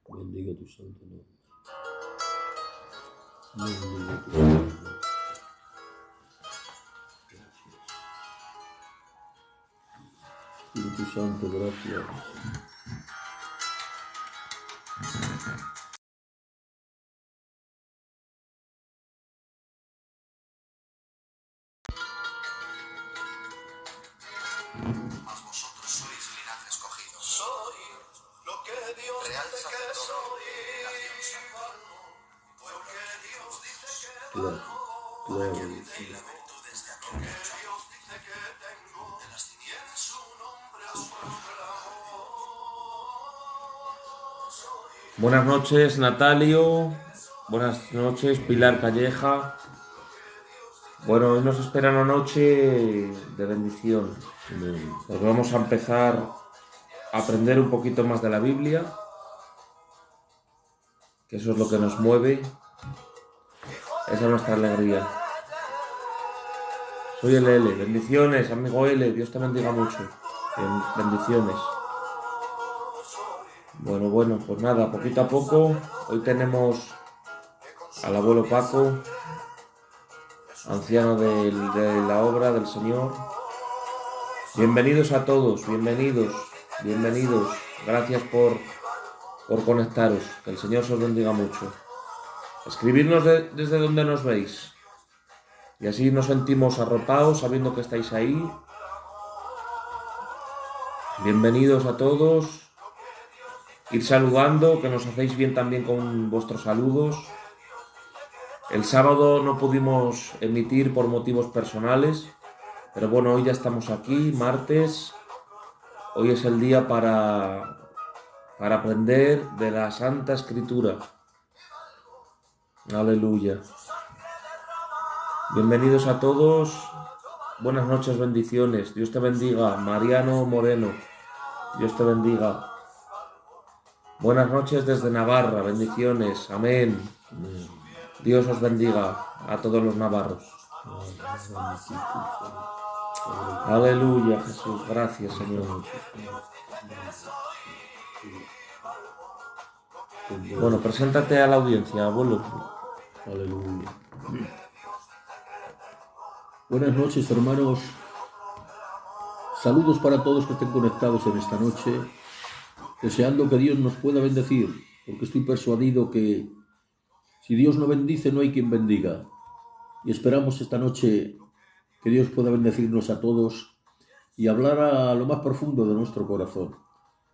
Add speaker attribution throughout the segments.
Speaker 1: Bendiga tu santo nombre. Bendiga tu santo nombre. Espíritu Santo, gracias.
Speaker 2: Mas vosotros sois linaje escogido. Soy lo que Dios Real dice que soy. Porque Dios dice que
Speaker 1: Claro, claro.
Speaker 2: y la virtudes de aquel que Dios dice que tengo. De las tinieblas su nombre os proclamo.
Speaker 3: Buenas noches, Natalio. Buenas noches, Pilar Calleja. Bueno, hoy nos espera una noche de bendición. Porque vamos a empezar a aprender un poquito más de la Biblia, que eso es lo que nos mueve. Esa es nuestra alegría. Soy el L. Bendiciones, amigo L. Dios te bendiga mucho. Bendiciones. Bueno, pues nada, poquito a poco. Hoy tenemos al abuelo Paco, anciano de la obra del Señor. Bienvenidos a todos, bienvenidos. Gracias por conectaros. Que el Señor os bendiga mucho. Escribidnos desde donde nos veis. Y así nos sentimos arropados sabiendo que estáis ahí. Bienvenidos a todos. Ir saludando, que nos hacéis bien también con vuestros saludos. El sábado no pudimos emitir por motivos personales, pero bueno, hoy ya estamos aquí, martes. Hoy es el día para aprender de la Santa Escritura. Aleluya. Bienvenidos a todos. Buenas noches, bendiciones. Dios te bendiga. Mariano Moreno. Dios te bendiga. Buenas noches desde Navarra. Bendiciones. Amén. Dios os bendiga a todos los navarros. Aleluya, Jesús. Gracias, Señor. Bueno, preséntate a la audiencia, abuelo.
Speaker 1: Aleluya. Buenas noches, hermanos. Saludos para todos que estén conectados en esta noche, deseando que Dios nos pueda bendecir, porque estoy persuadido que si Dios no bendice, no hay quien bendiga. Y esperamos esta noche que Dios pueda bendecirnos a todos y hablar a lo más profundo de nuestro corazón.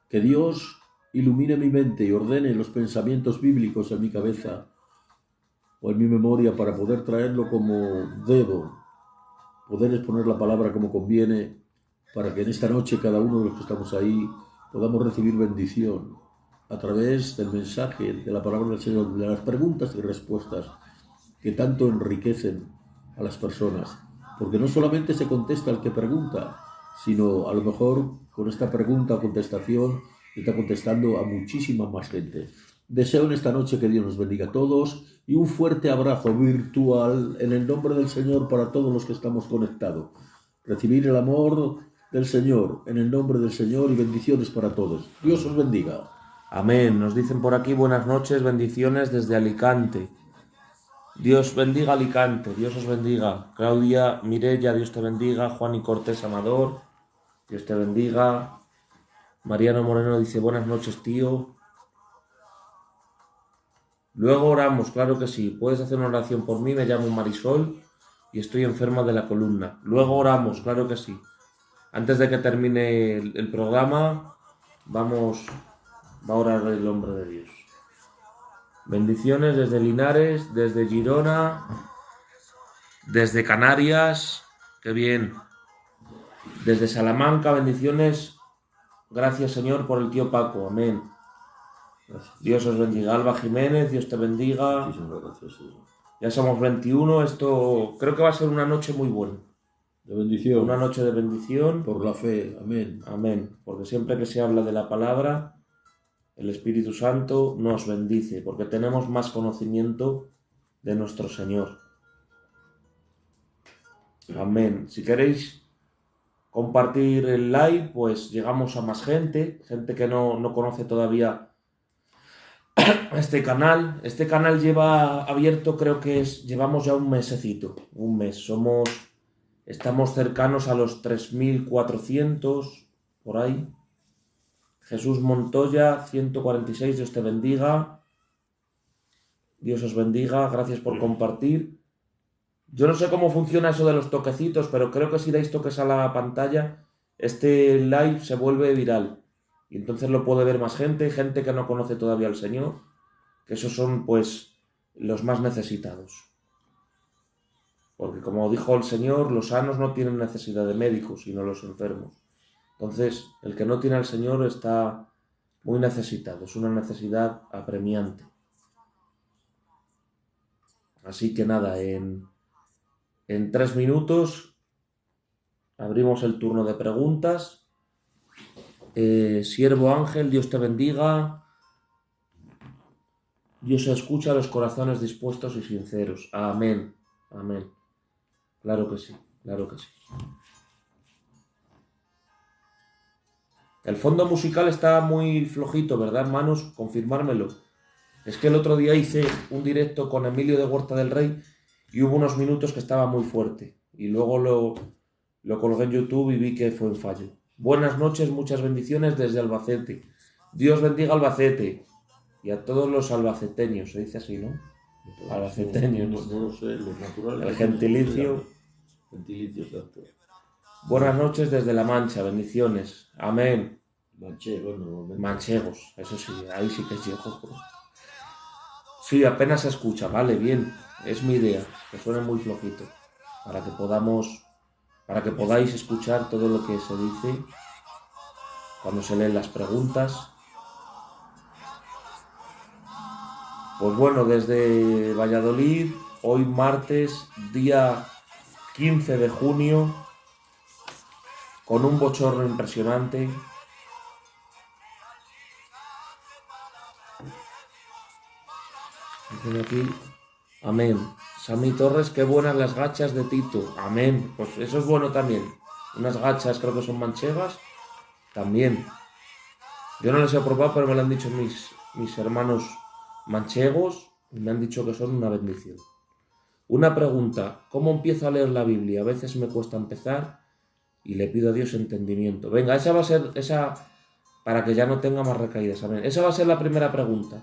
Speaker 1: Que Dios ilumine mi mente y ordene los pensamientos bíblicos en mi cabeza o en mi memoria para poder traerlo como debo, poder exponer la palabra como conviene, para que en esta noche cada uno de los que estamos ahí podamos recibir bendición a través del mensaje de la palabra del Señor, de las preguntas y respuestas que tanto enriquecen a las personas, porque no solamente se contesta al que pregunta, sino a lo mejor con esta pregunta o contestación está contestando a muchísima más gente. Deseo en esta noche que Dios nos bendiga a todos y un fuerte abrazo virtual en el nombre del Señor para todos los que estamos conectados. Recibir el amor del Señor en el nombre del Señor y bendiciones para todos. Dios os bendiga.
Speaker 3: Amén. Nos dicen por aquí buenas noches, bendiciones desde Alicante. Dios bendiga Alicante, Dios os bendiga. Claudia, Mireya, Dios te bendiga. Juan y Cortés Amador, Dios te bendiga. Mariano Moreno dice buenas noches, tío. Luego oramos, claro que sí. Puedes hacer una oración por mí, me llamo Marisol y estoy enferma de la columna. Luego oramos, claro que sí. Antes de que termine el programa, va a orar el hombre de Dios. Bendiciones desde Linares, desde Girona, desde Canarias, qué bien. Desde Salamanca, bendiciones. Gracias, Señor, por el tío Paco, amén.
Speaker 1: Gracias.
Speaker 3: Dios os bendiga. Alba Jiménez, Dios te bendiga.
Speaker 1: Muchísimas gracias, Señor.
Speaker 3: Ya somos 21, esto creo que va a ser una noche muy buena.
Speaker 1: De bendición.
Speaker 3: Una noche de bendición.
Speaker 1: Por la fe, amén.
Speaker 3: Amén. Porque siempre que se habla de la palabra, el Espíritu Santo nos bendice, porque tenemos más conocimiento de nuestro Señor. Amén. Si queréis, compartir el live, pues llegamos a más gente que no conoce todavía este canal. Este canal lleva abierto, creo que llevamos ya un mesecito, un mes. Estamos cercanos a los 3.400, por ahí. Jesús Montoya, 146, Dios te bendiga. Dios os bendiga, gracias por compartir. Yo no sé cómo funciona eso de los toquecitos, pero creo que si dais toques a la pantalla, este live se vuelve viral. Y entonces lo puede ver más gente que no conoce todavía al Señor, que esos son, pues, los más necesitados. Porque como dijo el Señor, los sanos no tienen necesidad de médicos, sino los enfermos. Entonces, el que no tiene al Señor está muy necesitado, es una necesidad apremiante. Así que nada, en 3 minutos abrimos el turno de preguntas. Siervo Ángel, Dios te bendiga. Dios escucha a los corazones dispuestos y sinceros. Amén, amén. Claro que sí, claro que sí. El fondo musical está muy flojito, ¿verdad, hermanos? Confirmármelo. Es que el otro día hice un directo con Emilio de Huerta del Rey y hubo unos minutos que estaba muy fuerte. Y luego lo colgué en YouTube y vi que fue un fallo. Buenas noches, muchas bendiciones desde Albacete. Dios bendiga Albacete. Y a todos los albaceteños, se dice así, ¿no? Albaceteños.
Speaker 1: No lo sé, los naturales.
Speaker 3: El gentilicio.
Speaker 1: Gentilicio, exacto.
Speaker 3: Buenas noches desde La Mancha, bendiciones. Amén.
Speaker 1: Manchegos, normalmente.
Speaker 3: Manchegos, eso sí, ahí sí que es yo. Sí, apenas se escucha, vale, bien. Es mi idea, que suene muy flojito. Para que podáis escuchar todo lo que se dice cuando se leen las preguntas. Pues bueno, desde Valladolid, hoy martes, día 15 de junio, con un bochorno impresionante. Dicen aquí, amén. Sammy Torres, qué buenas las gachas de Tito. Amén. Pues eso es bueno también. Unas gachas, creo que son manchegas, también. Yo no las he probado, pero me lo han dicho mis hermanos manchegos y me han dicho que son una bendición. Una pregunta, ¿cómo empiezo a leer la Biblia? A veces me cuesta empezar y le pido a Dios entendimiento. Venga, esa va a ser, para que ya no tenga más recaídas. Amén. Esa va a ser la primera pregunta.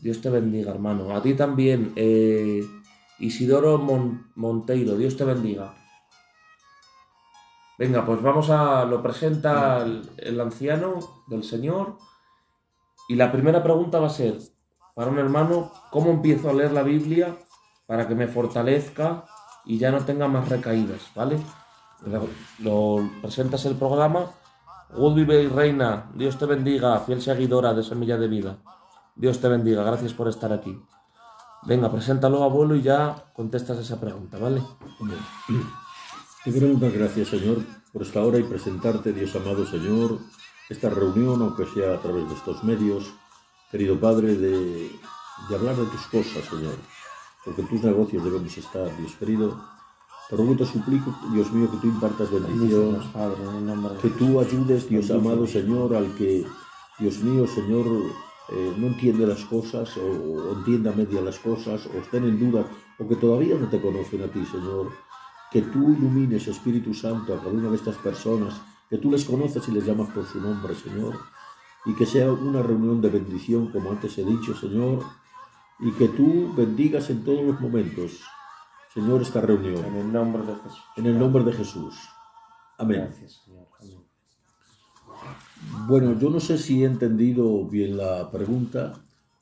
Speaker 3: Dios te bendiga, hermano. A ti también, Isidoro Monteiro, Dios te bendiga. Venga, pues lo presenta el anciano del Señor. Y la primera pregunta va a ser, para un hermano, ¿cómo empiezo a leer la Biblia para que me fortalezca y ya no tenga más recaídas? ¿Vale? Lo presentas el programa. Woodby Reina, Dios te bendiga, fiel seguidora de Semilla de Vida. Dios te bendiga, gracias por estar aquí. Venga, preséntalo, abuelo, y ya contestas esa pregunta, ¿vale?
Speaker 1: Te quiero dar gracias, Señor, por esta hora y presentarte, Dios amado Señor, esta reunión, aunque sea a través de estos medios, querido Padre, de hablar de tus cosas, Señor, porque en tus negocios debemos estar, Dios querido. Te ruego y te suplico, Dios mío, que tú impartas bendición, que tú ayudes, Dios amado Señor, al que, Dios mío, Señor, no entiende las cosas o entienda media las cosas o estén en duda o que todavía no te conocen a ti, Señor. Que tú ilumines, Espíritu Santo, a cada una de estas personas, que tú les conoces y les llamas por su nombre, Señor, y que sea una reunión de bendición, como antes he dicho, Señor, y que tú bendigas en todos los momentos, Señor, esta reunión.
Speaker 3: En el nombre de Jesús.
Speaker 1: En el nombre de Jesús. Amén.
Speaker 3: Gracias, Señor. Amén.
Speaker 1: Bueno, yo no sé si he entendido bien la pregunta.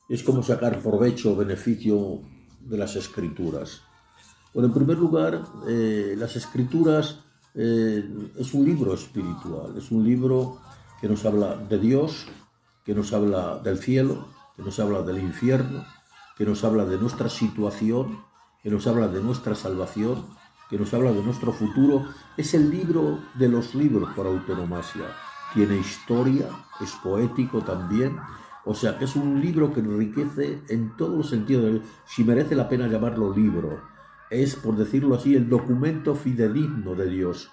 Speaker 1: Es como sacar provecho o beneficio de las Escrituras. Bueno, en primer lugar, las Escrituras es un libro espiritual, es un libro que nos habla de Dios, que nos habla del cielo, que nos habla del infierno, que nos habla de nuestra situación, que nos habla de nuestra salvación, que nos habla de nuestro futuro. Es el libro de los libros por autonomasia. Tiene historia, es poético también. O sea, que es un libro que enriquece en todos los sentidos. Si merece la pena llamarlo libro. Es, por decirlo así, el documento fidedigno de Dios.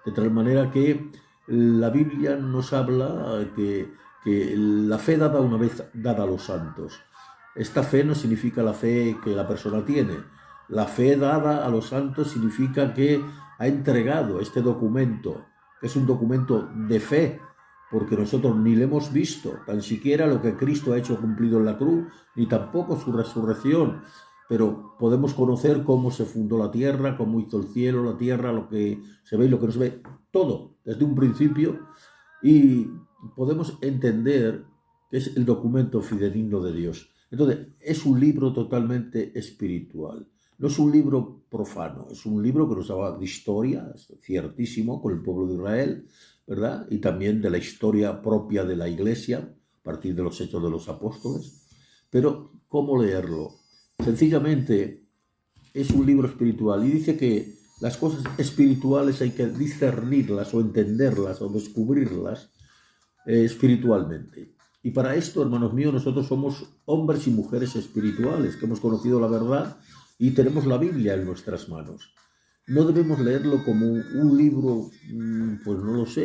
Speaker 1: De tal manera que la Biblia nos habla que la fe dada una vez dada a los santos. Esta fe no significa la fe que la persona tiene. La fe dada a los santos significa que ha entregado este documento, que es un documento de fe, porque nosotros ni le hemos visto, tan siquiera lo que Cristo ha hecho cumplido en la cruz, ni tampoco su resurrección, pero podemos conocer cómo se fundó la tierra, cómo hizo el cielo, la tierra, lo que se ve y lo que no se ve, todo, desde un principio, y podemos entender que es el documento fidedigno de Dios. Entonces, es un libro totalmente espiritual. No es un libro profano, es un libro que nos habla de historia, es ciertísimo, con el pueblo de Israel, ¿verdad? Y también de la historia propia de la Iglesia, a partir de los hechos de los apóstoles. Pero, ¿cómo leerlo? Sencillamente, es un libro espiritual y dice que las cosas espirituales hay que discernirlas o entenderlas o descubrirlas espiritualmente. Y para esto, hermanos míos, nosotros somos hombres y mujeres espirituales, que hemos conocido la verdad y tenemos la Biblia en nuestras manos. No debemos leerlo como un libro, pues no lo sé,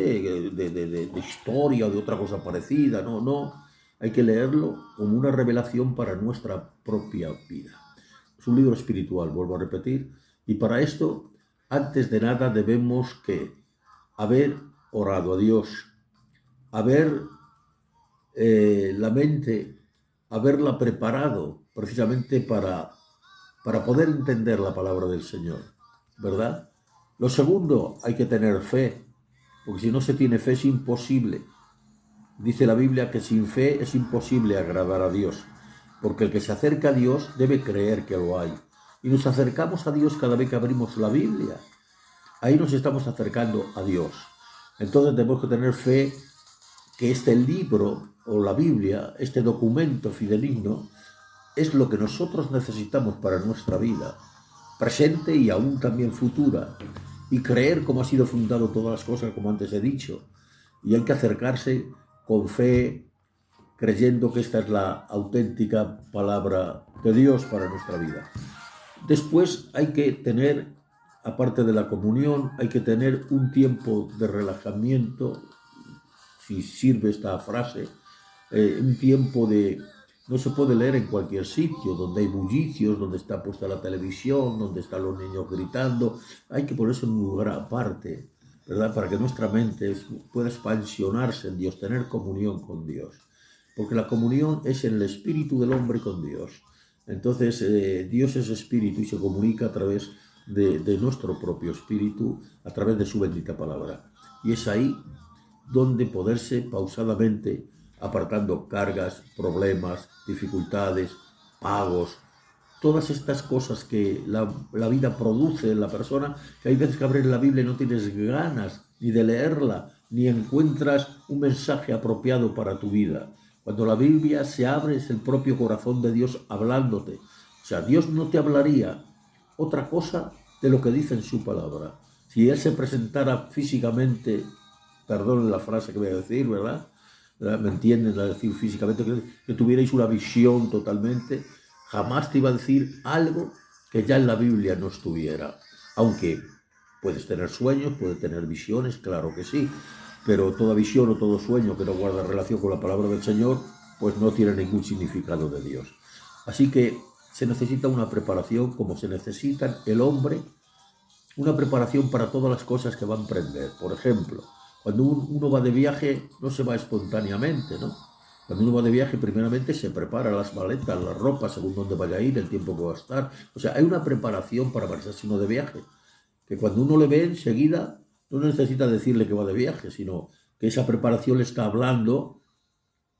Speaker 1: de historia o de otra cosa parecida, no. Hay que leerlo como una revelación para nuestra propia vida. Es un libro espiritual, vuelvo a repetir, y para esto, antes de nada, debemos haber orado a Dios, haber la mente, haberla preparado precisamente para poder entender la palabra del Señor, ¿verdad? Lo segundo, hay que tener fe, porque si no se tiene fe es imposible. Dice la Biblia que sin fe es imposible agradar a Dios, porque el que se acerca a Dios debe creer que lo hay. Y nos acercamos a Dios cada vez que abrimos la Biblia. Ahí nos estamos acercando a Dios. Entonces tenemos que tener fe que este libro o la Biblia, este documento fidedigno, es lo que nosotros necesitamos para nuestra vida, presente y aún también futura, y creer cómo ha sido fundado todas las cosas, como antes he dicho. Y hay que acercarse con fe, creyendo que esta es la auténtica palabra de Dios para nuestra vida. Después hay que tener, aparte de la comunión, hay que tener un tiempo de relajamiento, si sirve esta frase, un tiempo de... No se puede leer en cualquier sitio, donde hay bullicios, donde está puesta la televisión, donde están los niños gritando. Hay que ponerse en un lugar aparte, ¿verdad? Para que nuestra mente pueda expansionarse en Dios, tener comunión con Dios. Porque la comunión es el espíritu del hombre con Dios. Entonces, Dios es espíritu y se comunica a través de nuestro propio espíritu, a través de su bendita palabra. Y es ahí donde poderse pausadamente, apartando cargas, problemas, dificultades, pagos, todas estas cosas que la vida produce en la persona, que hay veces que abres la Biblia y no tienes ganas ni de leerla, ni encuentras un mensaje apropiado para tu vida. Cuando la Biblia se abre es el propio corazón de Dios hablándote. O sea, Dios no te hablaría otra cosa de lo que dice en su palabra. Si Él se presentara físicamente, perdón la frase que voy a decir, ¿verdad? ¿Me entienden? A decir físicamente, que tuvierais una visión totalmente, jamás te iba a decir algo que ya en la Biblia no estuviera. Aunque puedes tener sueños, puedes tener visiones, claro que sí, pero toda visión o todo sueño que no guarda relación con la palabra del Señor, pues no tiene ningún significado de Dios. Así que se necesita una preparación como se necesita el hombre, una preparación para todas las cosas que va a emprender. Por ejemplo, cuando uno va de viaje, no se va espontáneamente, ¿no? Cuando uno va de viaje, primeramente se prepara las maletas, la ropa, según dónde vaya a ir, el tiempo que va a estar. O sea, hay una preparación para marcharse uno de viaje, que cuando uno le ve enseguida, no necesita decirle que va de viaje, sino que esa preparación le está hablando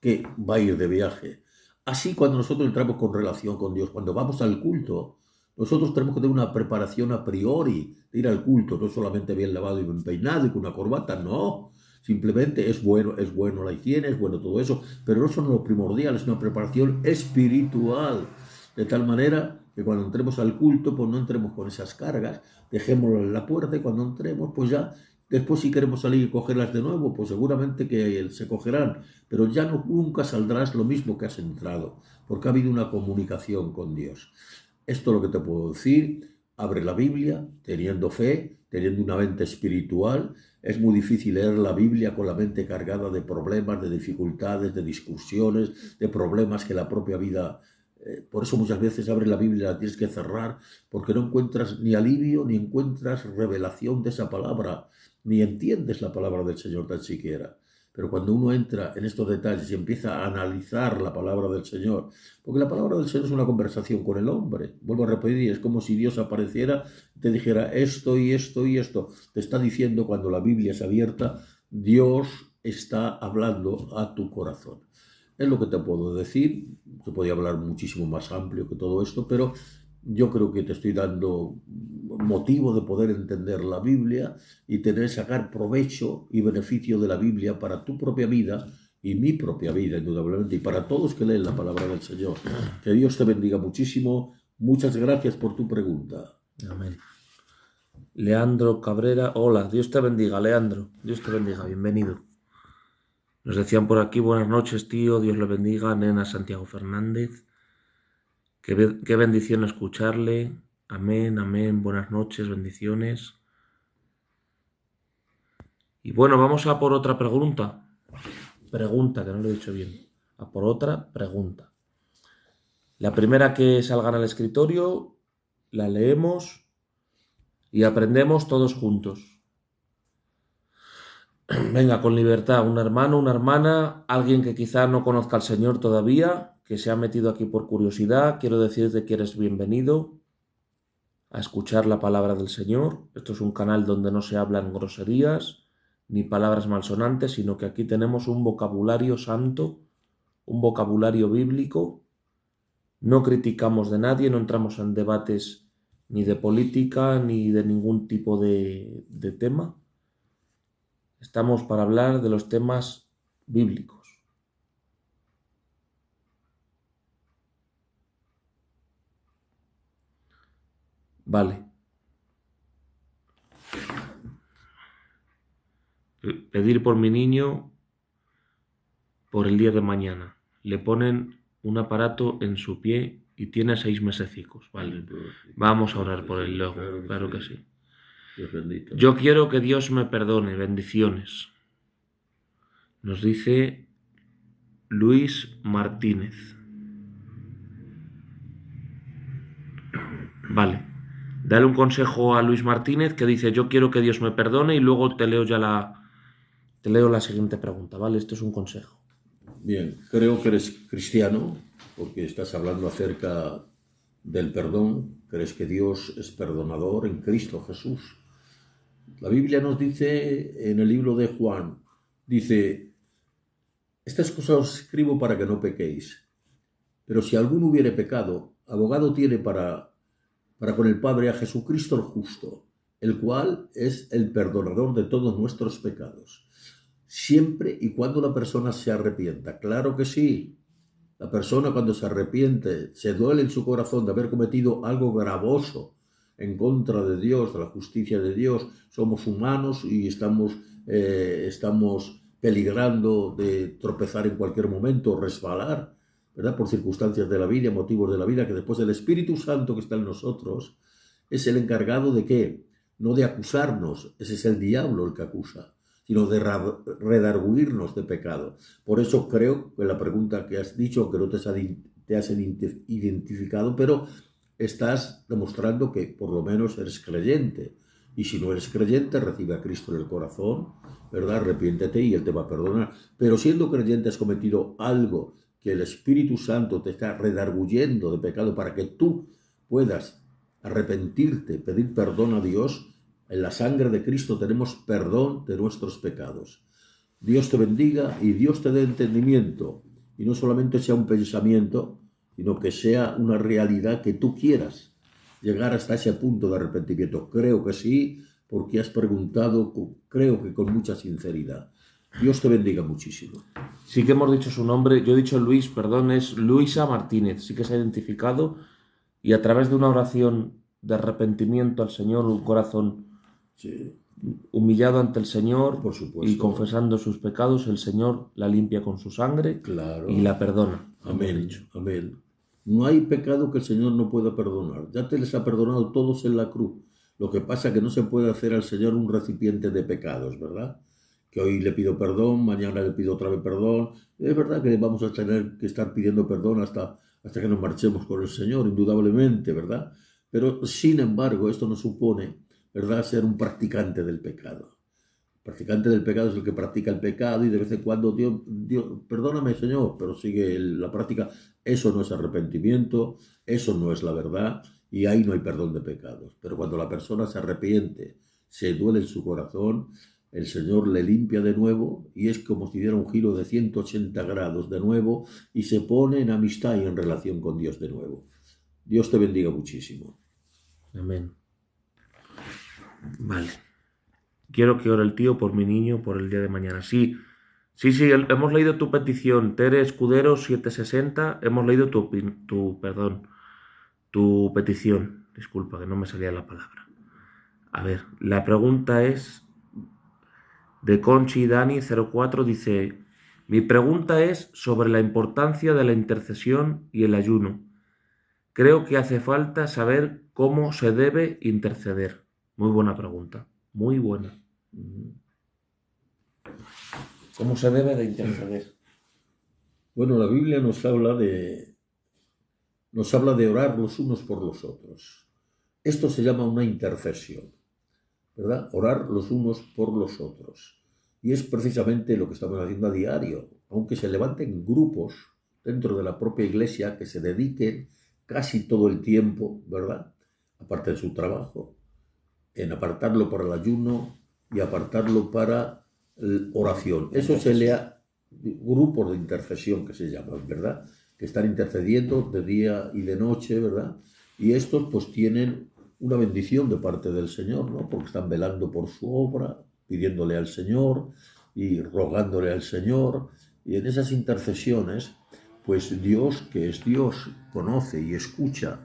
Speaker 1: que va a ir de viaje. Así, cuando nosotros entramos con relación con Dios, cuando vamos al culto, nosotros tenemos que tener una preparación a priori de ir al culto, no solamente bien lavado y bien peinado y con una corbata, no. Simplemente es bueno la higiene, es bueno todo eso, pero no son lo primordial, es una preparación espiritual. De tal manera que cuando entremos al culto, pues no entremos con esas cargas, dejémoslo en la puerta y cuando entremos, pues ya, después si queremos salir y cogerlas de nuevo, pues seguramente que se cogerán, pero ya nunca saldrás lo mismo que has entrado, porque ha habido una comunicación con Dios. Esto es lo que te puedo decir. Abre la Biblia, teniendo fe, teniendo una mente espiritual, es muy difícil leer la Biblia con la mente cargada de problemas, de dificultades, de discusiones, de problemas que la propia vida... Por eso muchas veces abres la Biblia y la tienes que cerrar, porque no encuentras ni alivio, ni encuentras revelación de esa palabra, ni entiendes la palabra del Señor tan siquiera. Pero cuando uno entra en estos detalles y empieza a analizar la palabra del Señor, porque la palabra del Señor es una conversación con el hombre, vuelvo a repetir, es como si Dios apareciera y te dijera esto y esto y esto. Te está diciendo cuando la Biblia es abierta, Dios está hablando a tu corazón. Es lo que te puedo decir, te podía hablar muchísimo más amplio que todo esto, pero yo creo que te estoy dando motivo de poder entender la Biblia y sacar provecho y beneficio de la Biblia para tu propia vida y mi propia vida, indudablemente, y para todos que leen la palabra del Señor. Que Dios te bendiga muchísimo. Muchas gracias por tu pregunta.
Speaker 3: Amén. Leandro Cabrera, hola, Dios te bendiga, Leandro. Dios te bendiga, bienvenido. Nos decían por aquí, buenas noches, tío, Dios le bendiga, nena Santiago Fernández. Qué bendición escucharle. Amén, amén, buenas noches, bendiciones. Y bueno, vamos a por otra pregunta. Pregunta, que no lo he dicho bien. A por otra pregunta. La primera que salga en el escritorio, la leemos y aprendemos todos juntos. Venga, con libertad, un hermano, una hermana, alguien que quizá no conozca al Señor todavía, que se ha metido aquí por curiosidad, quiero decirte que eres bienvenido a escuchar la palabra del Señor. Esto es un canal donde no se hablan groserías ni palabras malsonantes, sino que aquí tenemos un vocabulario santo, un vocabulario bíblico. No criticamos de nadie, no entramos en debates ni de política ni de ningún tipo de tema. Estamos para hablar de los temas bíblicos. Vale. Pedir por mi niño por el día de mañana. Le ponen un aparato en su pie y tiene 6 mesecicos. Vale. Vamos a orar por él luego. Claro que sí. Yo quiero que Dios me perdone. Bendiciones. Nos dice Luis Martínez. Vale. Dale un consejo a Luis Martínez que dice yo quiero que Dios me perdone y luego te leo la siguiente pregunta, ¿vale? Esto es un consejo.
Speaker 1: Bien, creo que eres cristiano porque estás hablando acerca del perdón. Crees que Dios es perdonador en Cristo Jesús. La Biblia nos dice en el libro de Juan, dice, estas cosas os escribo para que no pequéis. Pero si alguno hubiere pecado, abogado tiene para con el Padre a Jesucristo el justo, el cual es el perdonador de todos nuestros pecados. Siempre y cuando la persona se arrepienta. Claro que sí. La persona cuando se arrepiente, se duele en su corazón de haber cometido algo gravoso en contra de Dios, de la justicia de Dios. Somos humanos y estamos peligrando de tropezar en cualquier momento, resbalar, ¿verdad? Por circunstancias de la vida, motivos de la vida, que después el Espíritu Santo que está en nosotros es el encargado de ¿qué? No de acusarnos, ese es el diablo el que acusa, sino de redarguirnos de pecado. Por eso creo que la pregunta que has dicho, que no te has identificado, pero estás demostrando que por lo menos eres creyente. Y si no eres creyente, recibe a Cristo en el corazón, ¿verdad? Arrepiéntete y Él te va a perdonar. Pero siendo creyente has cometido algo que el Espíritu Santo te está redarguyendo de pecado para que tú puedas arrepentirte, pedir perdón a Dios. En la sangre de Cristo tenemos perdón de nuestros pecados. Dios te bendiga y Dios te dé entendimiento. Y no solamente sea un pensamiento, sino que sea una realidad que tú quieras llegar hasta ese punto de arrepentimiento. Creo que sí, porque has preguntado, creo que con mucha sinceridad. Dios te bendiga muchísimo.
Speaker 3: Sí que hemos dicho su nombre, yo he dicho Luis, perdón, es Luisa Martínez, sí que se ha identificado y a través de una oración de arrepentimiento al Señor, un corazón humillado ante el Señor,
Speaker 1: por supuesto,
Speaker 3: y confesando sus pecados, el Señor la limpia con su sangre,
Speaker 1: claro,
Speaker 3: y la perdona.
Speaker 1: Amén, amén. No hay pecado que el Señor no pueda perdonar. Ya te les ha perdonado todos en la cruz. Lo que pasa es que no se puede hacer al Señor un recipiente de pecados, ¿verdad? Que hoy le pido perdón, mañana le pido otra vez perdón. Es verdad que vamos a tener que estar pidiendo perdón hasta que nos marchemos con el Señor, indudablemente, ¿verdad? Pero, sin embargo, esto no supone, ¿verdad?, ser un practicante del pecado. Practicante del pecado es el que practica el pecado y de vez en cuando, Dios, perdóname, Señor, pero sigue la práctica. Eso no es arrepentimiento, eso no es la verdad y ahí no hay perdón de pecados. Pero cuando la persona se arrepiente, se duele en su corazón, el Señor le limpia de nuevo y es como si diera un giro de 180 grados de nuevo y se pone en amistad y en relación con Dios de nuevo. Dios te bendiga muchísimo.
Speaker 3: Amén. Vale. Quiero que ore el tío por mi niño por el día de mañana. Sí, hemos leído tu petición, Tere Escudero 760, hemos leído tu petición. Disculpa, que no me salía la palabra. A ver, la pregunta es de Conchi Dani 04, dice: mi pregunta es sobre la importancia de la intercesión y el ayuno. Creo que hace falta saber cómo se debe interceder. Muy buena pregunta, muy buena. ¿Cómo se debe de interceder?
Speaker 1: Bueno, la Biblia nos habla de orar los unos por los otros. Esto se llama una intercesión, ¿verdad? Orar los unos por los otros. Y es precisamente lo que estamos haciendo a diario, aunque se levanten grupos dentro de la propia iglesia que se dediquen casi todo el tiempo, ¿verdad?, aparte de su trabajo, en apartarlo para el ayuno y apartarlo para oración. Eso se lea grupos de intercesión que se llaman, ¿verdad?, que están intercediendo de día y de noche, ¿verdad? Y estos pues tienen una bendición de parte del Señor, ¿no? Porque están velando por su obra, pidiéndole al Señor y rogándole al Señor. Y en esas intercesiones, pues Dios, que es Dios, conoce y escucha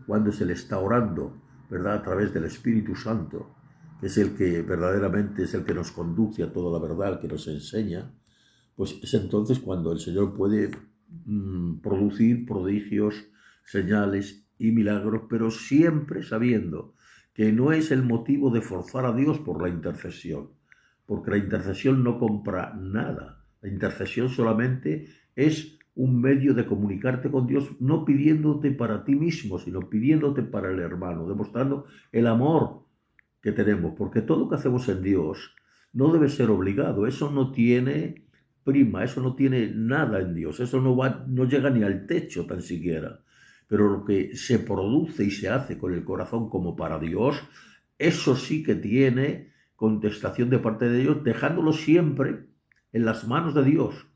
Speaker 1: cuando se le está orando, ¿verdad?, a través del Espíritu Santo, que es el que verdaderamente es el que nos conduce a toda la verdad, el que nos enseña. Pues es entonces cuando el Señor puede producir prodigios, señales y milagros, pero siempre sabiendo que no es el motivo de forzar a Dios por la intercesión, porque la intercesión no compra nada. La intercesión solamente es un medio de comunicarte con Dios, no pidiéndote para ti mismo, sino pidiéndote para el hermano, demostrando el amor que tenemos, porque todo lo que hacemos en Dios no debe ser obligado, eso no tiene prima, eso no tiene nada en Dios, eso no llega ni al techo tan siquiera. Pero lo que se produce y se hace con el corazón como para Dios, eso sí que tiene contestación de parte de Dios, dejándolo siempre en las manos de Dios,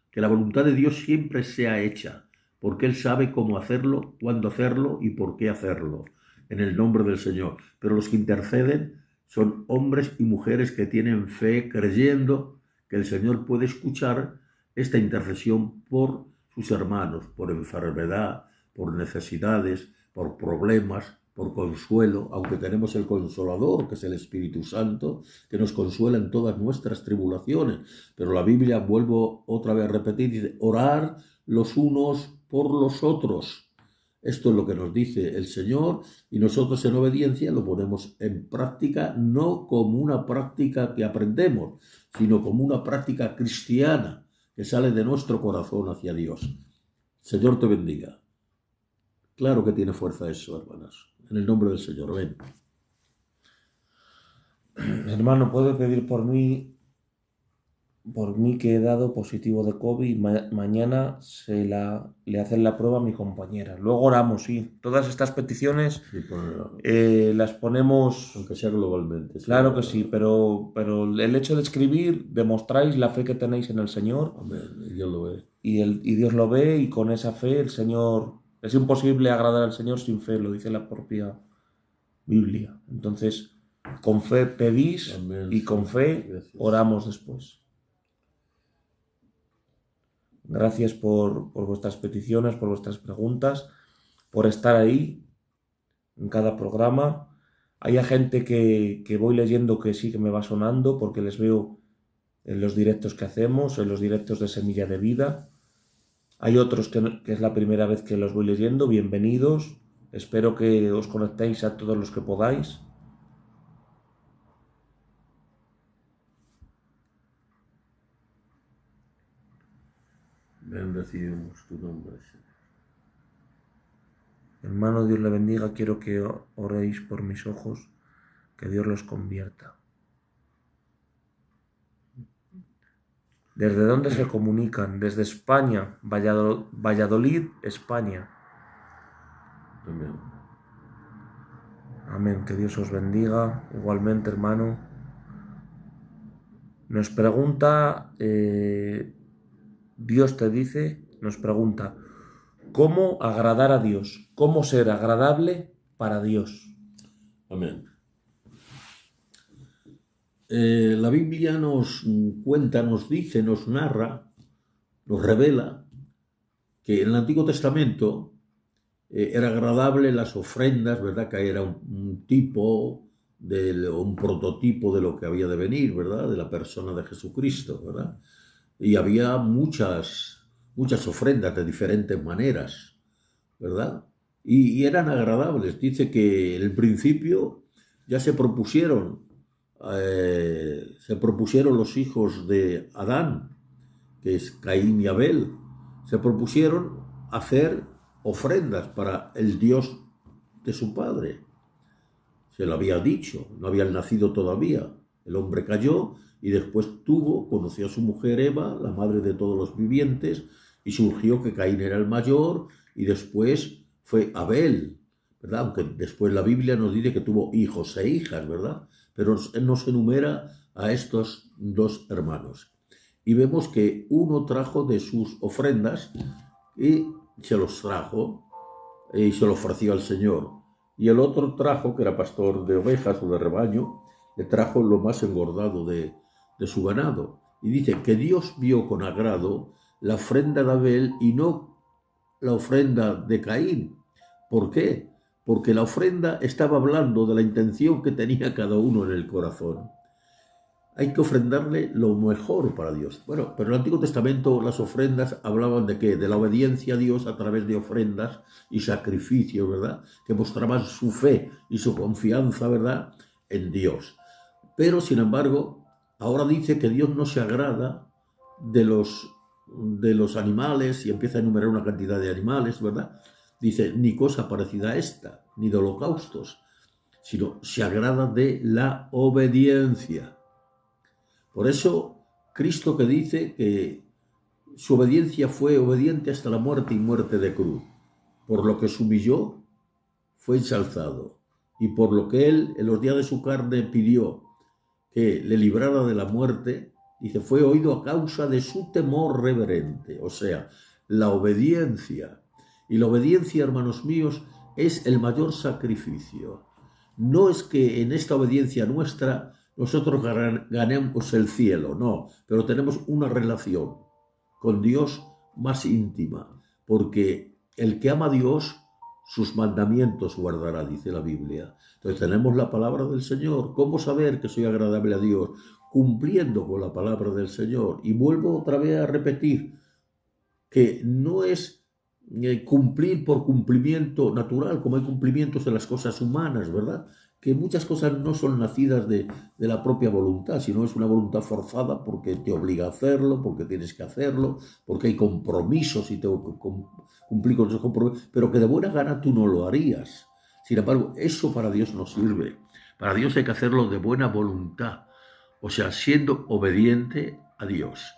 Speaker 1: que la voluntad de Dios siempre sea hecha, porque Él sabe cómo hacerlo, cuándo hacerlo y por qué hacerlo, en el nombre del Señor. Pero los que interceden son hombres y mujeres que tienen fe, creyendo que el Señor puede escuchar esta intercesión por sus hermanos, por enfermedad, por necesidades, por problemas, por consuelo, aunque tenemos el Consolador, que es el Espíritu Santo, que nos consuela en todas nuestras tribulaciones. Pero la Biblia, vuelvo otra vez a repetir, dice: orar los unos por los otros. Esto es lo que nos dice el Señor y nosotros en obediencia lo ponemos en práctica, no como una práctica que aprendemos, sino como una práctica cristiana que sale de nuestro corazón hacia Dios. Señor te bendiga. Claro que tiene fuerza eso, hermanas. En el nombre del Señor, ven.
Speaker 3: Hermano, puedo pedir por mí que he dado positivo de COVID. Mañana le hacen la prueba a mi compañera. Luego oramos, sí. Todas estas peticiones
Speaker 1: Sí,
Speaker 3: las ponemos...
Speaker 1: aunque sea globalmente. Sí,
Speaker 3: claro que sí, pero el hecho de escribir demostráis la fe que tenéis en el Señor.
Speaker 1: Amén. Y Dios lo ve.
Speaker 3: Y Dios lo ve, y con esa fe el Señor... Es imposible agradar al Señor sin fe, lo dice la propia Biblia. Entonces, con fe pedís. Amén, y con fe gracias. Oramos después. Gracias por vuestras peticiones, por vuestras preguntas, por estar ahí en cada programa. Hay gente que voy leyendo que sí que me va sonando, porque les veo en los directos que hacemos, en los directos de Semilla de Vida. Hay otros que es la primera vez que los voy leyendo. Bienvenidos. Espero que os conectéis a todos los que podáis.
Speaker 1: Bendecimos tu nombre, Señor.
Speaker 3: Hermano, Dios le bendiga. Quiero que oréis por mis ojos, que Dios los convierta. ¿Desde dónde se comunican? Desde España, Valladolid, España.
Speaker 1: Amén.
Speaker 3: Amén. Que Dios os bendiga. Igualmente, hermano. Nos pregunta, Dios te dice, nos pregunta, ¿cómo agradar a Dios? ¿Cómo ser agradable para Dios?
Speaker 1: Amén. La Biblia nos cuenta, nos dice, nos narra, nos revela que en el Antiguo Testamento era agradable las ofrendas, ¿verdad? Que era un tipo, un prototipo de lo que había de venir, ¿verdad? De la persona de Jesucristo, ¿verdad? Y había muchas ofrendas de diferentes maneras, ¿verdad? Y eran agradables. Dice que en el principio ya se propusieron los hijos de Adán, que es Caín y Abel, se propusieron hacer ofrendas para el Dios de su padre. Se lo había dicho, no habían nacido todavía. El hombre cayó y después conoció a su mujer Eva, la madre de todos los vivientes, y surgió que Caín era el mayor y después fue Abel, ¿verdad? Aunque después la Biblia nos dice que tuvo hijos e hijas, ¿verdad? Pero nos enumera a estos dos hermanos. Y vemos que uno trajo de sus ofrendas y se los trajo y se lo ofreció al Señor. Y el otro trajo, que era pastor de ovejas o de rebaño, le trajo lo más engordado de su ganado. Y dice que Dios vio con agrado la ofrenda de Abel y no la ofrenda de Caín. ¿Por qué? Porque la ofrenda estaba hablando de la intención que tenía cada uno en el corazón. Hay que ofrendarle lo mejor para Dios. Bueno, pero en el Antiguo Testamento las ofrendas hablaban de ¿qué? De la obediencia a Dios a través de ofrendas y sacrificios, ¿verdad? Que mostraban su fe y su confianza, ¿verdad? En Dios. Pero, sin embargo, ahora dice que Dios no se agrada de los animales y empieza a enumerar una cantidad de animales, ¿verdad? Dice, ni cosa parecida a esta, ni de holocaustos, sino se agrada de la obediencia. Por eso, Cristo que dice que su obediencia fue obediente hasta la muerte y muerte de cruz, por lo que se humilló, fue ensalzado, y por lo que él en los días de su carne pidió que le librara de la muerte, dice, fue oído a causa de su temor reverente, o sea, la obediencia. Y la obediencia, hermanos míos, es el mayor sacrificio. No es que en esta obediencia nuestra nosotros ganemos el cielo, no, pero tenemos una relación con Dios más íntima, porque el que ama a Dios, sus mandamientos guardará, dice la Biblia. Entonces tenemos la palabra del Señor. ¿Cómo saber que soy agradable a Dios? Cumpliendo con la palabra del Señor. Y vuelvo otra vez a repetir que no es cumplir por cumplimiento natural, como hay cumplimientos en las cosas humanas, ¿verdad? Que muchas cosas no son nacidas de la propia voluntad, sino es una voluntad forzada porque te obliga a hacerlo, porque tienes que hacerlo, porque hay compromisos y tengo que cumplir con esos compromisos, pero que de buena gana tú no lo harías. Sin embargo, eso para Dios no sirve. Para Dios hay que hacerlo de buena voluntad, o sea, siendo obediente a Dios.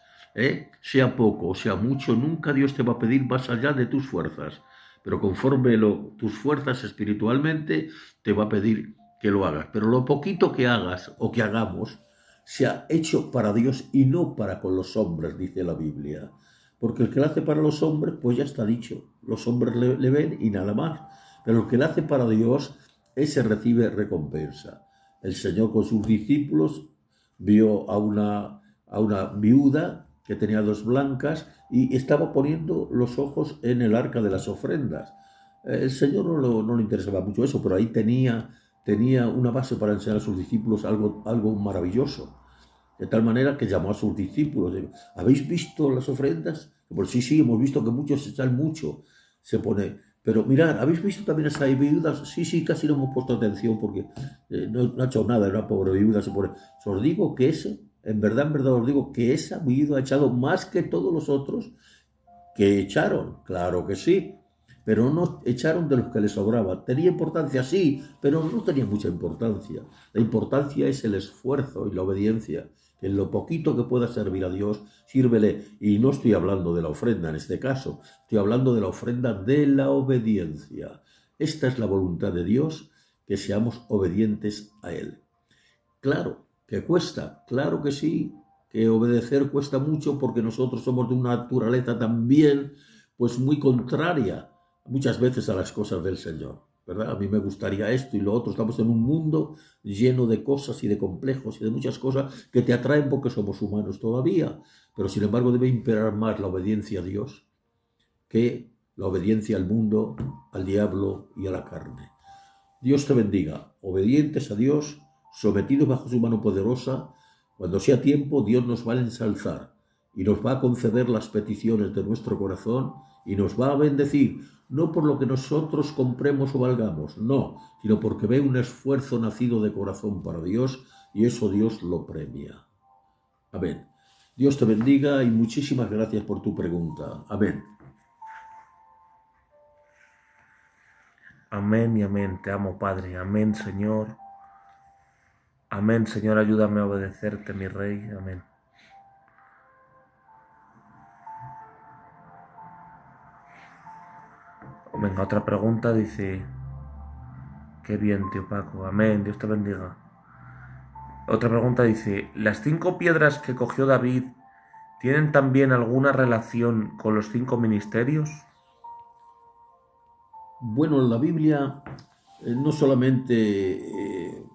Speaker 1: Sea poco o sea mucho, nunca Dios te va a pedir más allá de tus fuerzas, pero conforme tus fuerzas espiritualmente te va a pedir que lo hagas, pero lo poquito que hagas o que hagamos se ha hecho para Dios y no para con los hombres, dice la Biblia, porque el que lo hace para los hombres, pues ya está dicho, los hombres le ven y nada más, pero el que lo hace para Dios, ese recibe recompensa. El Señor con sus discípulos vio a una viuda que tenía dos blancas y estaba poniendo los ojos en el arca de las ofrendas. El Señor no le interesaba mucho eso, pero ahí tenía una base para enseñar a sus discípulos algo maravilloso. De tal manera que llamó a sus discípulos. ¿Habéis visto las ofrendas? Pues sí, hemos visto que muchos echan mucho. Se pone, pero mirad, ¿habéis visto también esas viudas? Sí, casi no hemos puesto atención porque no ha hecho nada, una pobre viuda se pone. Os digo que en verdad os digo que esa viuda ha echado más que todos los otros, ¿Que echaron? Claro que sí, pero no echaron de los que les sobraba. ¿Tenía importancia? Sí, pero no tenía mucha importancia. La importancia es el esfuerzo y la obediencia. En lo poquito que pueda servir a Dios, sírvele. Y no estoy hablando de la ofrenda en este caso, estoy hablando de la ofrenda de la obediencia. Esta es la voluntad de Dios, que seamos obedientes a Él. Claro, que cuesta, claro que sí, que obedecer cuesta mucho porque nosotros somos de una naturaleza también, pues muy contraria muchas veces a las cosas del Señor, ¿verdad? A mí me gustaría esto y lo otro. Estamos en un mundo lleno de cosas y de complejos y de muchas cosas que te atraen porque somos humanos todavía, pero sin embargo debe imperar más la obediencia a Dios que la obediencia al mundo, al diablo y a la carne. Dios te bendiga, obedientes a Dios, sometidos bajo su mano poderosa. Cuando sea tiempo, Dios nos va a ensalzar y nos va a conceder las peticiones de nuestro corazón y nos va a bendecir, no por lo que nosotros compremos o valgamos, no, sino porque ve un esfuerzo nacido de corazón para Dios y eso Dios lo premia. Amén. Dios te bendiga y muchísimas gracias por tu pregunta. Amén.
Speaker 3: Amén y amén. Te amo, Padre. Amén, Señor. Amén, Señor. Ayúdame a obedecerte, mi Rey. Amén. Venga, otra pregunta dice... Qué bien, tío Paco. Amén. Dios te bendiga. Otra pregunta dice... ¿Las 5 piedras que cogió David tienen también alguna relación con los 5 ministerios?
Speaker 1: Bueno, la Biblia no solamente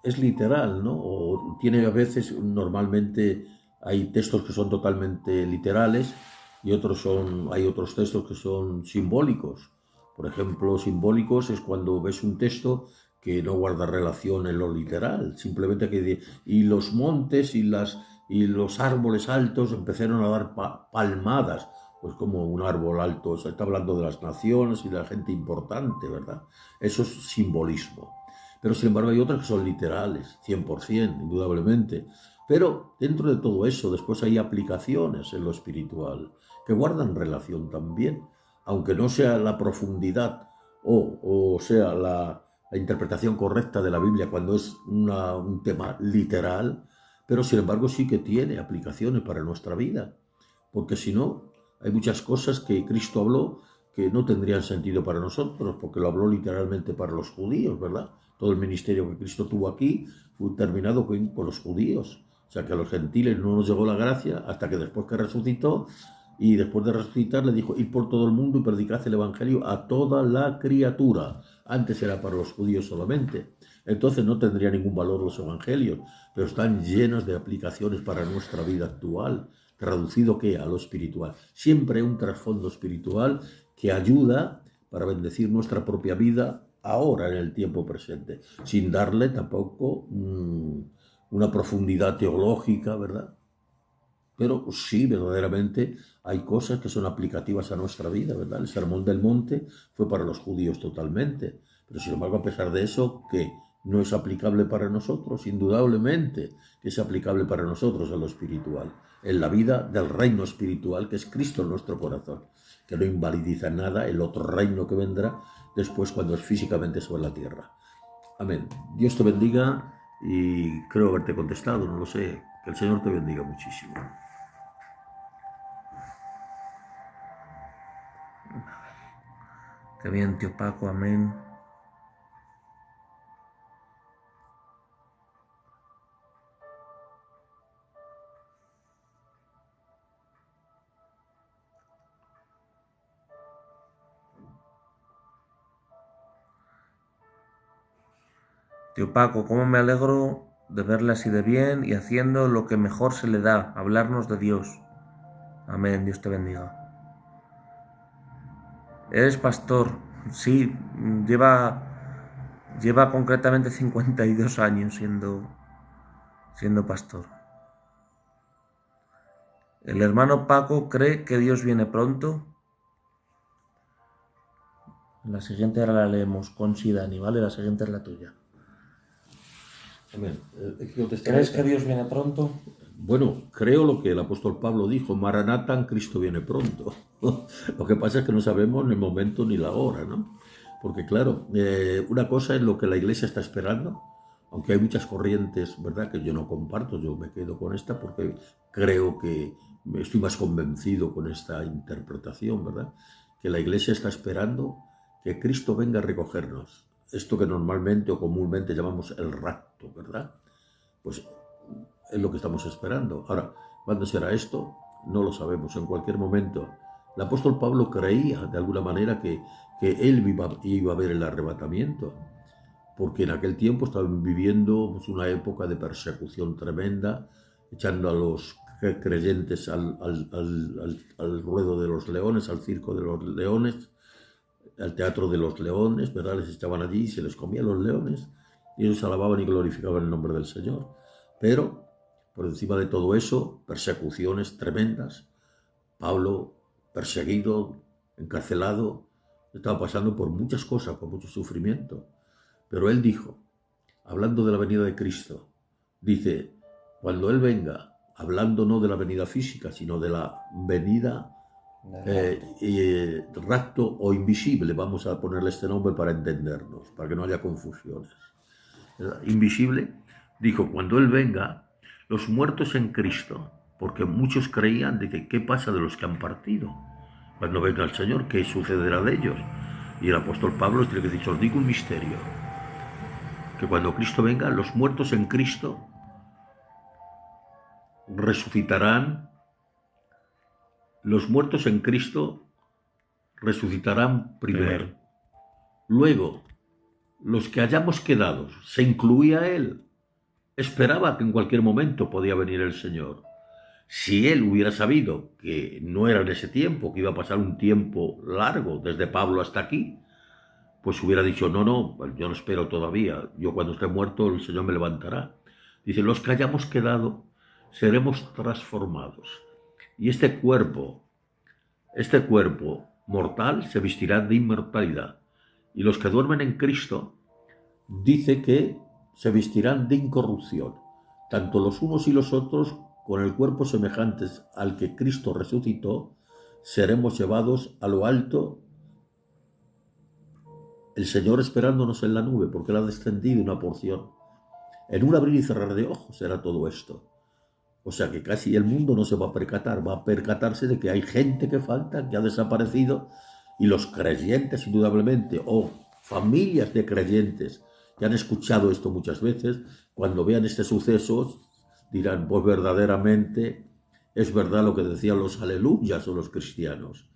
Speaker 1: es literal, ¿no? O tiene a veces, normalmente hay textos que son totalmente literales y hay otros textos que son simbólicos. Por ejemplo, simbólicos es cuando ves un texto que no guarda relación en lo literal, simplemente y los montes y los árboles altos empezaron a dar palmadas, pues como un árbol alto, o sea, está hablando de las naciones y de la gente importante, ¿verdad? Eso es simbolismo. Pero sin embargo hay otras que son literales, 100%, indudablemente. Pero dentro de todo eso, después hay aplicaciones en lo espiritual que guardan relación también, aunque no sea la profundidad o sea la interpretación correcta de la Biblia cuando es un tema literal, pero sin embargo sí que tiene aplicaciones para nuestra vida, porque si no, hay muchas cosas que Cristo habló que no tendrían sentido para nosotros, porque lo habló literalmente para los judíos, ¿verdad? Todo el ministerio que Cristo tuvo aquí fue terminado con los judíos. O sea que a los gentiles no nos llegó la gracia hasta que después que resucitó, y después de resucitar le dijo, ir por todo el mundo y predicad el evangelio a toda la criatura. Antes era para los judíos solamente. Entonces no tendría ningún valor los evangelios, pero están llenos de aplicaciones para nuestra vida actual. Traducido ¿qué? A lo espiritual. Siempre un trasfondo espiritual que ayuda para bendecir nuestra propia vida ahora en el tiempo presente, sin darle tampoco una profundidad teológica, ¿verdad? Pero sí, verdaderamente hay cosas que son aplicativas a nuestra vida, ¿verdad? El Sermón del Monte fue para los judíos totalmente, pero sin embargo, a pesar de eso, que no es aplicable para nosotros, indudablemente que es aplicable para nosotros en lo espiritual, en la vida del reino espiritual que es Cristo en nuestro corazón, que no invalidiza nada el otro reino que vendrá después cuando es físicamente sobre la tierra. Amén. Dios te bendiga y creo haberte contestado, no lo sé. Que el Señor te bendiga muchísimo.
Speaker 3: Qué bien, tío Paco. Amén. Tío Paco, cómo me alegro de verle así de bien y haciendo lo que mejor se le da, hablarnos de Dios. Amén, Dios te bendiga. Eres pastor, sí, lleva concretamente 52 años siendo pastor. El hermano Paco cree que Dios viene pronto. La siguiente ahora la leemos con Sidani, ¿vale? La siguiente es la tuya.
Speaker 1: Amén.
Speaker 3: ¿Crees que Dios viene pronto?
Speaker 1: Bueno, creo lo que el apóstol Pablo dijo, Maranatán, Cristo viene pronto. Lo que pasa es que no sabemos ni el momento ni la hora, ¿no? Porque claro, una cosa es lo que la Iglesia está esperando, aunque hay muchas corrientes, ¿verdad?, que yo no comparto, yo me quedo con esta porque creo que estoy más convencido con esta interpretación, ¿verdad?, que la Iglesia está esperando que Cristo venga a recogernos. Esto que normalmente o comúnmente llamamos el rapto, ¿verdad? Pues es lo que estamos esperando. Ahora, ¿cuándo será esto? No lo sabemos, en cualquier momento. El apóstol Pablo creía de alguna manera que él iba a ver el arrebatamiento, porque en aquel tiempo estaban viviendo pues, una época de persecución tremenda, echando a los creyentes al ruedo de los leones, al circo de los leones, al teatro de los leones, ¿verdad? Les echaban allí y se les comían los leones, y ellos alababan y glorificaban el nombre del Señor. Pero, por encima de todo eso, persecuciones tremendas. Pablo, perseguido, encarcelado, estaba pasando por muchas cosas, por mucho sufrimiento. Pero él dijo, hablando de la venida de Cristo, dice, cuando Él venga, hablando no de la venida física, sino de la venida rapto o invisible, vamos a ponerle este nombre para entendernos, para que no haya confusiones. Invisible, dijo, cuando Él venga, los muertos en Cristo, porque muchos creían de que qué pasa de los que han partido. Cuando venga el Señor, ¿qué sucederá de ellos? Y el apóstol Pablo tiene que decir, os digo un misterio, que cuando Cristo venga, los muertos en Cristo resucitarán, los muertos en Cristo resucitarán primero. Luego, los que hayamos quedado, se incluía Él, esperaba que en cualquier momento podía venir el Señor. Si Él hubiera sabido que no era en ese tiempo, que iba a pasar un tiempo largo, desde Pablo hasta aquí, pues hubiera dicho, no, yo no espero todavía, yo cuando esté muerto el Señor me levantará. Dice, los que hayamos quedado seremos transformados. Y este cuerpo mortal se vestirá de inmortalidad. Y los que duermen en Cristo, dice que se vestirán de incorrupción. Tanto los unos y los otros, con el cuerpo semejantes al que Cristo resucitó, seremos llevados a lo alto, el Señor esperándonos en la nube, porque Él ha descendido una porción. En un abrir y cerrar de ojos será todo esto. O sea que casi el mundo no se va a percatar, va a percatarse de que hay gente que falta, que ha desaparecido, y los creyentes, indudablemente, o familias de creyentes que han escuchado esto muchas veces, cuando vean este suceso, dirán, pues verdaderamente es verdad lo que decían los aleluyas o los cristianos.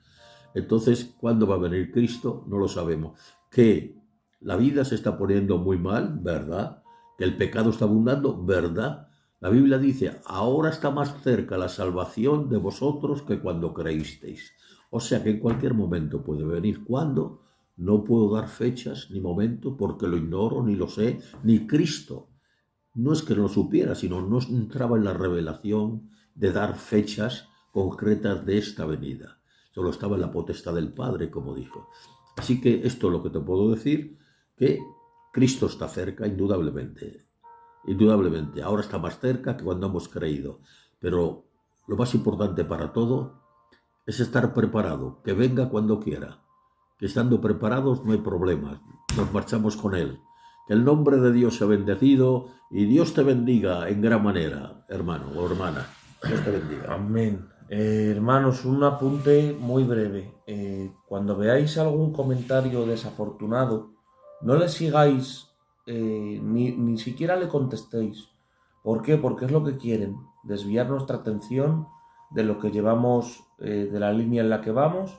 Speaker 1: Entonces, ¿cuándo va a venir Cristo? No lo sabemos. Que la vida se está poniendo muy mal, ¿verdad? Que el pecado está abundando, ¿verdad? La Biblia dice, ahora está más cerca la salvación de vosotros que cuando creísteis. O sea que en cualquier momento puede venir. ¿Cuándo? No puedo dar fechas ni momento porque lo ignoro, ni lo sé, ni Cristo. No es que no lo supiera, sino no entraba en la revelación de dar fechas concretas de esta venida. Solo estaba en la potestad del Padre, como dijo. Así que esto es lo que te puedo decir, que Cristo está cerca, indudablemente. Indudablemente, ahora está más cerca que cuando hemos creído. Pero lo más importante para todo es estar preparado, que venga cuando quiera. Que estando preparados no hay problemas, nos marchamos con Él. Que el nombre de Dios sea bendecido y Dios te bendiga en gran manera, hermano o hermana. Dios te bendiga.
Speaker 3: Amén. Hermanos, un apunte muy breve. Cuando veáis algún comentario desafortunado, no le sigáis, ni siquiera le contestéis. ¿Por qué? Porque es lo que quieren, desviar nuestra atención de lo que llevamos, de la línea en la que vamos,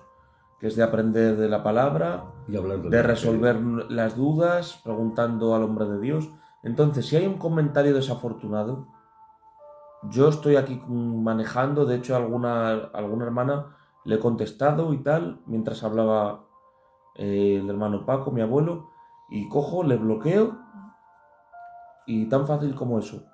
Speaker 3: que es de aprender de la palabra,
Speaker 1: Y hablar
Speaker 3: de resolver las dudas, preguntando al hombre de Dios. Entonces, si hay un comentario desafortunado, yo estoy aquí manejando, de hecho alguna hermana le he contestado y tal, mientras hablaba el hermano Paco, mi abuelo, y cojo, le bloqueo, y tan fácil como eso.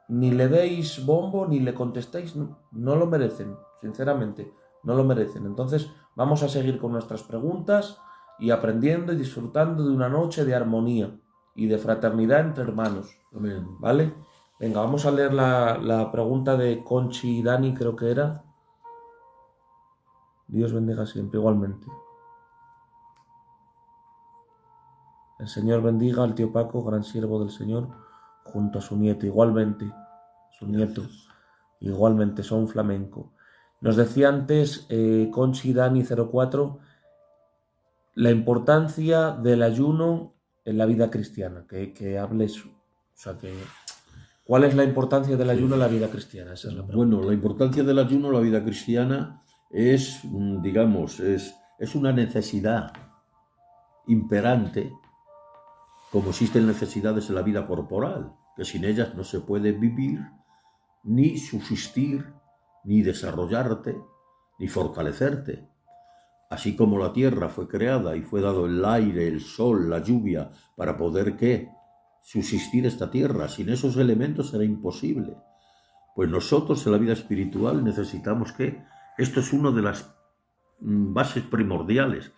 Speaker 3: Ni le deis bombo, ni le contestéis, no lo merecen, sinceramente, no lo merecen. Entonces vamos a seguir con nuestras preguntas y aprendiendo y disfrutando de una noche de armonía y de fraternidad entre hermanos.
Speaker 1: Amén.
Speaker 3: ¿Vale? Venga, vamos a leer la pregunta de Conchi y Dani, creo que era. Dios bendiga siempre, igualmente. El Señor bendiga al tío Paco, gran siervo del Señor, junto a su nieto, igualmente. Su nieto, igualmente, son flamenco. Nos decía antes Conchi Dani 04 la importancia del ayuno en la vida cristiana, que hables, o sea, ¿cuál es la importancia del ayuno en la vida cristiana? Esa es la pregunta.
Speaker 1: Bueno, la importancia del ayuno en la vida cristiana es, digamos, es una necesidad imperante, como existen necesidades en la vida corporal, que sin ellas no se puede vivir, ni subsistir, ni desarrollarte, ni fortalecerte. Así como la tierra fue creada y fue dado el aire, el sol, la lluvia, para poder, ¿qué?, subsistir esta tierra. Sin esos elementos era imposible. Pues nosotros en la vida espiritual necesitamos que esto es una de las bases primordiales,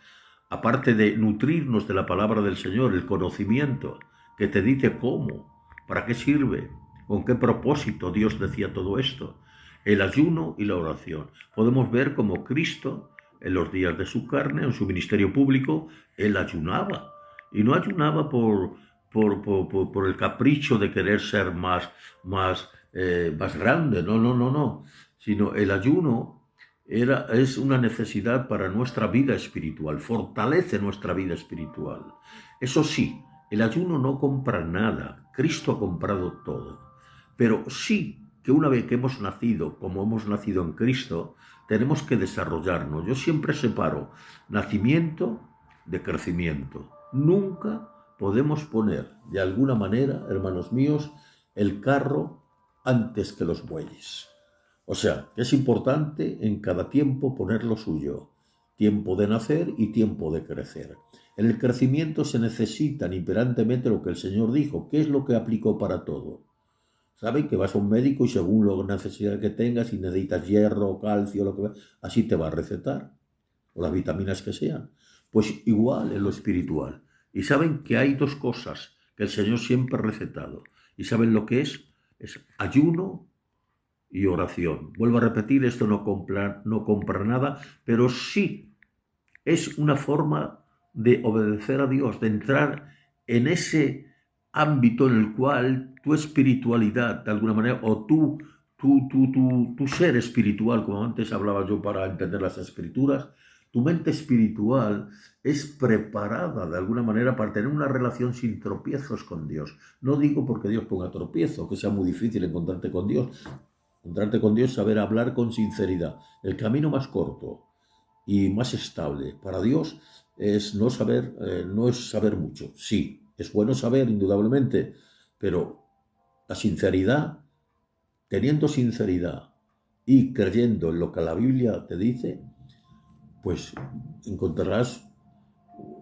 Speaker 1: aparte de nutrirnos de la palabra del Señor, el conocimiento que te dice cómo, para qué sirve, con qué propósito Dios decía todo esto, el ayuno y la oración. Podemos ver cómo Cristo, en los días de su carne, en su ministerio público, él ayunaba, y no ayunaba por el capricho de querer ser más grande, no, sino el ayuno es una necesidad para nuestra vida espiritual, fortalece nuestra vida espiritual. Eso sí, el ayuno no compra nada, Cristo ha comprado todo, pero sí que una vez que hemos nacido, como hemos nacido en Cristo, tenemos que desarrollarnos. Yo siempre separo nacimiento de crecimiento. Nunca podemos poner, de alguna manera, hermanos míos, el carro antes que los bueyes. O sea, es importante en cada tiempo poner lo suyo. Tiempo de nacer y tiempo de crecer. En el crecimiento se necesita imperantemente lo que el Señor dijo. ¿Qué es lo que aplicó para todo? ¿Saben? Que vas a un médico y según la necesidad que tengas, si necesitas hierro, calcio, lo que así te va a recetar. O las vitaminas que sean. Pues igual en lo espiritual. Y saben que hay dos cosas que el Señor siempre ha recetado. ¿Y saben lo que es? Es ayuno y oración. Vuelvo a repetir, esto no compra nada, pero sí es una forma de obedecer a Dios, de entrar en ese ámbito en el cual tu espiritualidad, de alguna manera, o tu ser espiritual, como antes hablaba yo para entender las escrituras, tu mente espiritual es preparada de alguna manera para tener una relación sin tropiezos con Dios. No digo porque Dios ponga tropiezo, que sea muy difícil encontrarte con Dios. Encontrarte con Dios, saber hablar con sinceridad. El camino más corto y más estable para Dios es no es saber mucho. Sí, es bueno saber, indudablemente, pero la sinceridad, teniendo sinceridad y creyendo en lo que la Biblia te dice, pues encontrarás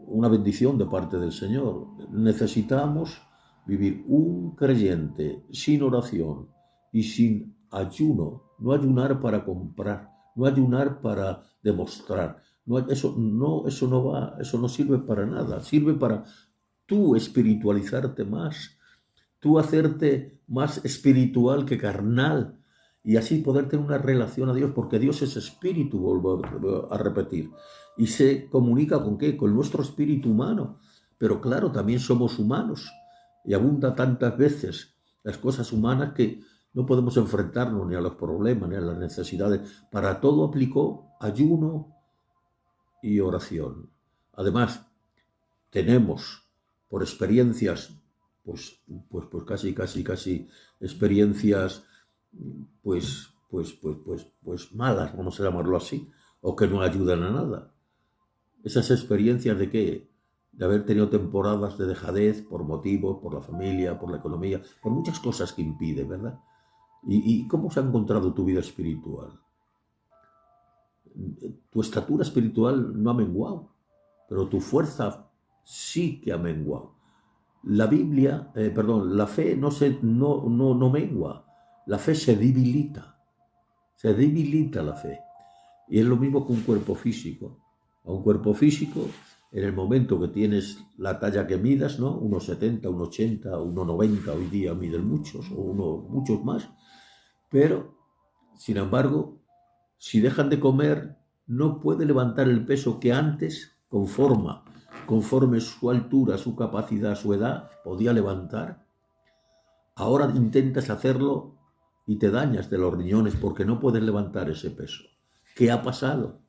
Speaker 1: una bendición de parte del Señor. Necesitamos vivir un creyente sin oración y sin ayuno, no ayunar para comprar, no ayunar para demostrar. Eso no sirve para nada. Sirve para tú espiritualizarte más, tú hacerte más espiritual que carnal y así poder tener una relación a Dios, porque Dios es espíritu, vuelvo a repetir, y se comunica ¿con qué? Con nuestro espíritu humano, pero claro, también somos humanos y abunda tantas veces las cosas humanas que no podemos enfrentarnos ni a los problemas ni a las necesidades. Para todo aplicó ayuno y oración. Además, tenemos por experiencias, pues casi experiencias, pues malas, vamos a llamarlo así, o que no ayudan a nada. Esas experiencias de qué? De haber tenido temporadas de dejadez por motivos, por la familia, por la economía, por muchas cosas que impiden, ¿verdad? ¿Y cómo se ha encontrado tu vida espiritual? Tu estatura espiritual no ha menguado, pero tu fuerza sí que ha menguado. La Biblia, la fe no mengua, la fe se debilita la fe. Y es lo mismo que un cuerpo físico. A un cuerpo físico en el momento que tienes la talla que midas, ¿no? 1,70, 1,80, 1,90, hoy día miden muchos, o muchos más, pero, sin embargo, si dejan de comer, no puede levantar el peso que antes, conforme su altura, su capacidad, su edad, podía levantar. Ahora intentas hacerlo y te dañas de los riñones porque no puedes levantar ese peso. ¿Qué ha pasado?